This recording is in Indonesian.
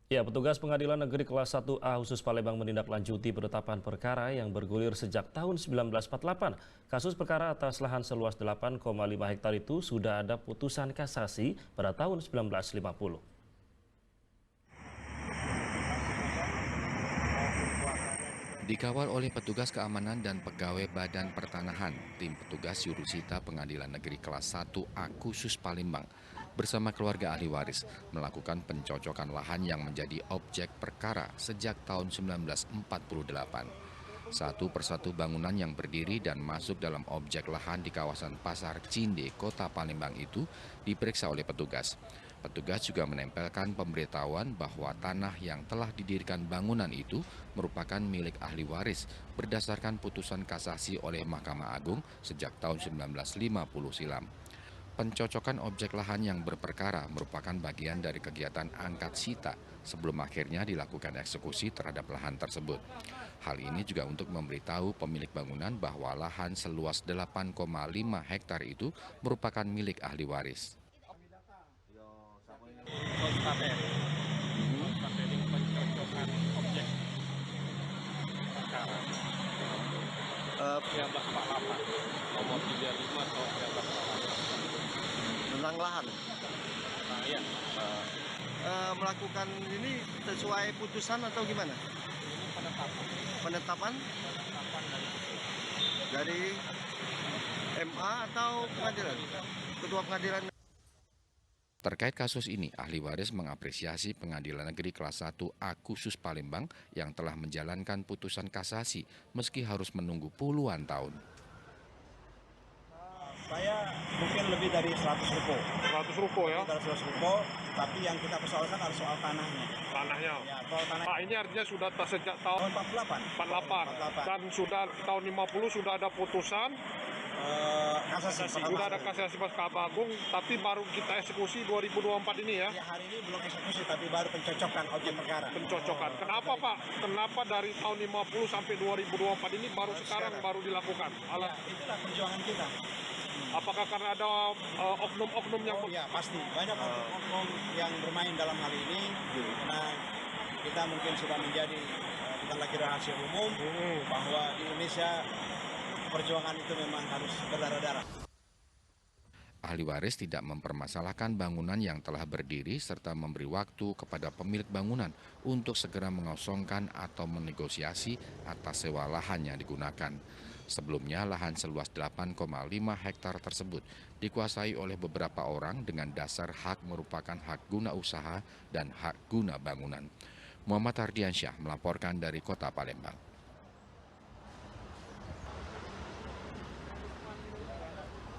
Ya, petugas Pengadilan Negeri Kelas 1A khusus Palembang menindaklanjuti penetapan perkara yang bergulir sejak tahun 1948. Kasus perkara atas lahan seluas 8,5 hektar itu sudah ada putusan kasasi pada tahun 1950. Dikawal oleh petugas keamanan dan pegawai Badan Pertanahan, tim petugas Jurusita Pengadilan Negeri Kelas 1A khusus Palembang bersama keluarga ahli waris melakukan pencocokan lahan yang menjadi objek perkara sejak tahun 1948. Satu persatu bangunan yang berdiri dan masuk dalam objek lahan di kawasan Pasar Cinde, Kota Palembang itu diperiksa oleh petugas. Petugas juga menempelkan pemberitahuan bahwa tanah yang telah didirikan bangunan itu merupakan milik ahli waris berdasarkan putusan kasasi oleh Mahkamah Agung sejak tahun 1950 silam. Pencocokan objek lahan yang berperkara merupakan bagian dari kegiatan angkat sita sebelum akhirnya dilakukan eksekusi terhadap lahan tersebut. Hal ini juga untuk memberitahu pemilik bangunan bahwa lahan seluas 8,5 hektar itu merupakan milik ahli waris. Konstatering pencocokan objek perkara 1948 nomor 35 tahun 1948. Tentang lahan. Nah, ya, Melakukan ini sesuai putusan atau gimana? ini penetapan Penetapan dari dari MA atau pengadilan? Ketua pengadilan. Terkait kasus ini, ahli waris mengapresiasi Pengadilan Negeri Kelas 1A khusus Palembang yang telah menjalankan putusan kasasi meski harus menunggu puluhan tahun. Saya mungkin lebih dari 100 ruko. 100 ruko ya, Dari 100 ruko, tapi yang kita persoalkan adalah soal tanahnya. tanahnya. Ya, kalau tanah Pak, ini artinya sudah sejak tahun tahun 48. 48 dan sudah tahun 50 sudah ada putusan, Kasasi. sudah ada kasasi Mahkamah Agung, tapi baru kita eksekusi 2024 ini ya, Ya, hari ini belum eksekusi, tapi baru pencocokan objek perkara. pencocokan. Kenapa Pak? Kenapa dari tahun 50 sampai 2024 ini baru sekarang baru dilakukan? Ya, itulah perjuangan kita. Apakah karena ada oknum-oknum yang Oh ya, pasti. Banyak oknum yang bermain dalam hal ini, karena kita mungkin sudah menjadi, bukan lagi rahasia umum, bahwa di Indonesia perjuangan itu memang harus berdarah-darah. Ahli waris tidak mempermasalahkan bangunan yang telah berdiri serta memberi waktu kepada pemilik bangunan untuk segera mengosongkan atau menegosiasi atas sewa lahan yang digunakan. Sebelumnya, lahan seluas 8,5 hektar tersebut dikuasai oleh beberapa orang dengan dasar hak merupakan hak guna usaha dan hak guna bangunan. Muhammad Ardiansyah melaporkan dari Kota Palembang.